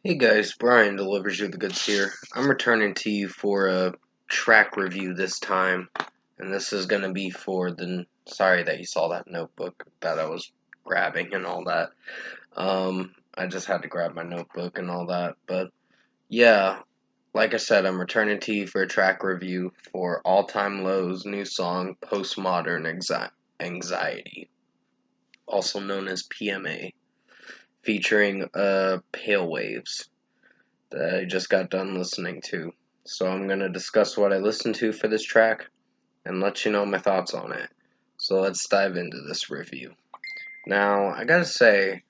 Hey guys, Brian delivers you the goods here. I'm returning to you for a track review this time, and this is gonna be for the. Sorry that you saw that notebook that I was grabbing and all that. I just had to grab my notebook and all that, but yeah, like I said, I'm returning to you for a track review for All Time Low's new song, Postmodern Anxiety, also known as PMA, featuring Pale Waves, that I just got done listening to. So I'm going to discuss what I listened to for this track and let you know my thoughts on it. So let's dive into this review. Now, I gotta say,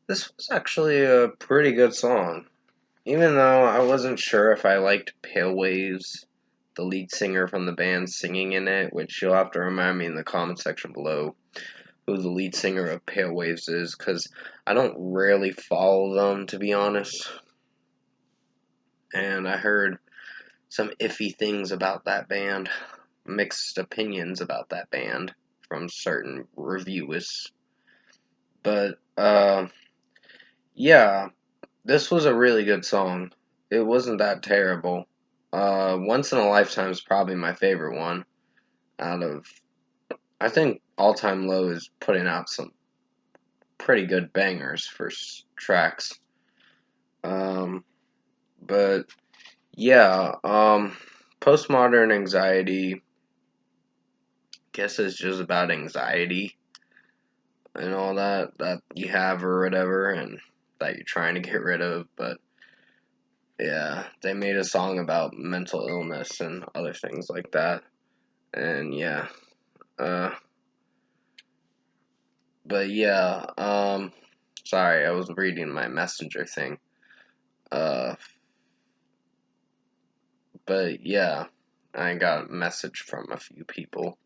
this was actually a pretty good song. Even though I wasn't sure if I liked Pale Waves, the lead singer from the band, singing in it, which you'll have to remind me in the comment section below who the lead singer of Pale Waves is, because I don't really follow them, to be honest. And I heard some iffy things about that band, mixed opinions about that band from certain reviewers. But yeah, this was a really good song. It wasn't that terrible. Once in a Lifetime is probably my favorite one out of. I think All Time Low is putting out some pretty good bangers for tracks. Um, but yeah, Postmodern Anxiety guess it's just about anxiety and all that you have or whatever, and that you're trying to get rid of. But yeah, they made a song about mental illness and other things like that. And yeah, uh, but yeah, sorry, I was reading my messenger thing. Uh, but yeah, I got a message from a few people.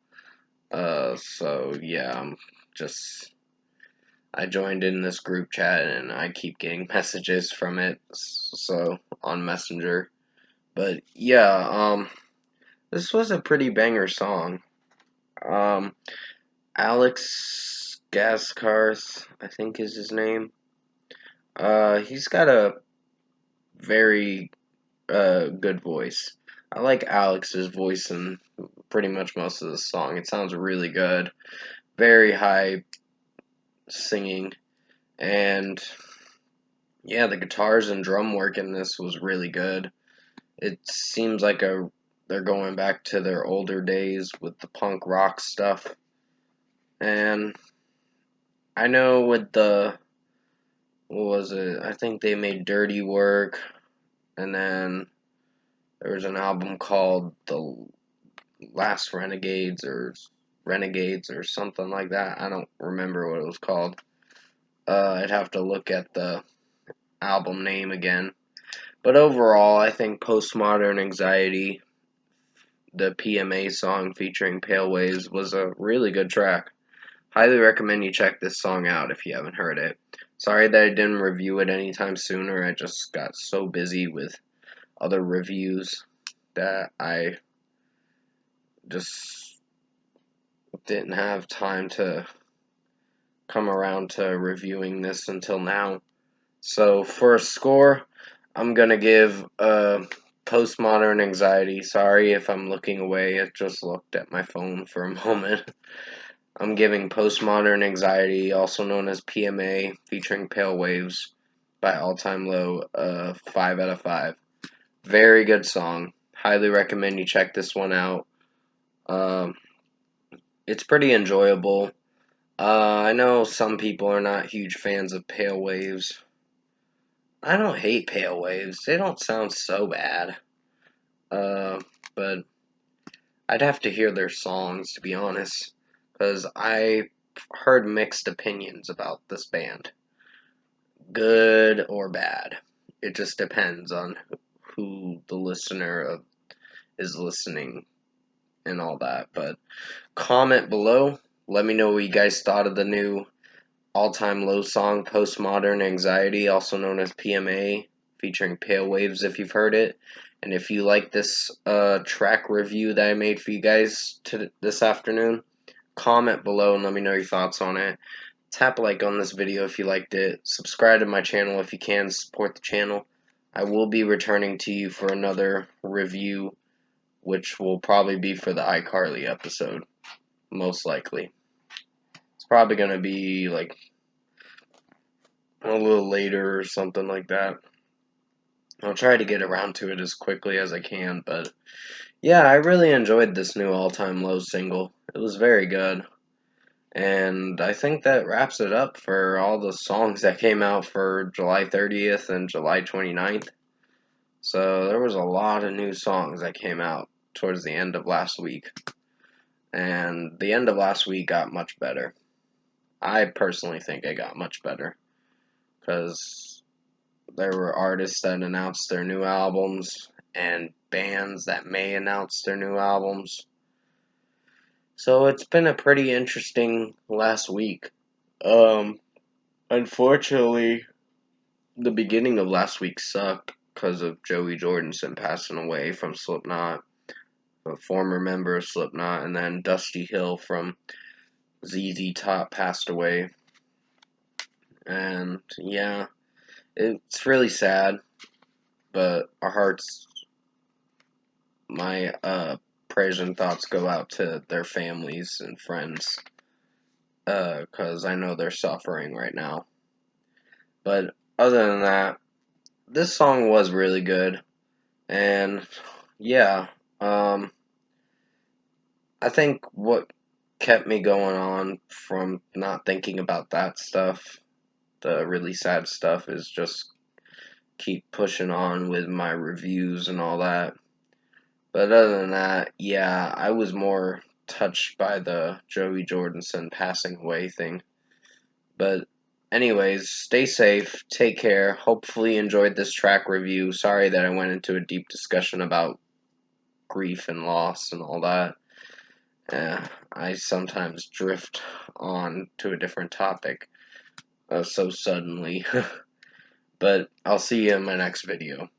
So yeah, I'm just I joined in this group chat and I keep getting messages from it, so on Messenger. But yeah, this was a pretty banger song. Um, Alex Gaskarth, I think is his name. He's got a very good voice. I like Alex's voice in pretty much most of the song. It sounds really good, very high singing, and yeah, the guitars and drum work in this was really good. It seems like they're going back to their older days with the punk rock stuff. And I know with the what was it? I think they made Dirty Work, and then there was an album called The Last Renegades or something like that. I don't remember what it was called. I'd have to look at the album name again. But overall, I think Postmodern Anxiety, the PMA song featuring Pale Waves, was a really good track. Highly recommend you check this song out if you haven't heard it. Sorry that I didn't review it anytime sooner. I just got so busy with other reviews that I just didn't have time to come around to reviewing this until now. So for a score, I'm gonna give Postmodern Anxiety. Sorry if I'm looking away. I just looked at my phone for a moment. I'm giving Postmodern Anxiety, also known as PMA, featuring Pale Waves by All Time Low, 5 out of 5. Very good song. Highly recommend you check this one out. Um, it's pretty enjoyable. I know some people are not huge fans of Pale Waves. I don't hate Pale Waves. They don't sound so bad. Uh, but I'd have to hear their songs, to be honest, because I heard mixed opinions about this band. Good or bad. It just depends on who the listener is listening and all that. But comment below. Let me know what you guys thought of the new All Time Low song, Postmodern Anxiety, also known as PMA, featuring Pale Waves if you've heard it. And if you like this track review that I made for you guys this afternoon, comment below and let me know your thoughts on it. tap like on this video if you liked it. Subscribe to my channel if you can. Support the channel. I will be returning to you for another review, which will probably be for the iCarly episode, most likely. It's probably going to be like a little later or something like that. I'll try to get around to it as quickly as I can, but yeah, I really enjoyed this new All Time Low single. It was very good. And I think that wraps it up for all the songs that came out for July 30th and July 29th. So there was a lot of new songs that came out towards the end of last week. And the end of last week got much better. I personally think it got much better. Because there were artists that announced their new albums and bands that may announce their new albums. So it's been a pretty interesting last week. Unfortunately, the beginning of last week sucked because of Joey Jordison passing away from Slipknot, a former member of Slipknot, and then Dusty Hill from ZZ Top passed away. And yeah, it's really sad, but our hearts, my prayers and thoughts go out to their families and friends, because I know they're suffering right now. But other than that, this song was really good, and yeah, I think what kept me going on from not thinking about that stuff, the really sad stuff, is just keep pushing on with my reviews and all that. But other than that, yeah, I was more touched by the Joey Jordison passing away thing. But anyways, stay safe, take care. Hopefully you enjoyed this track review. Sorry that I went into a deep discussion about grief and loss and all that. I sometimes drift on to a different topic so suddenly. But I'll see you in my next video.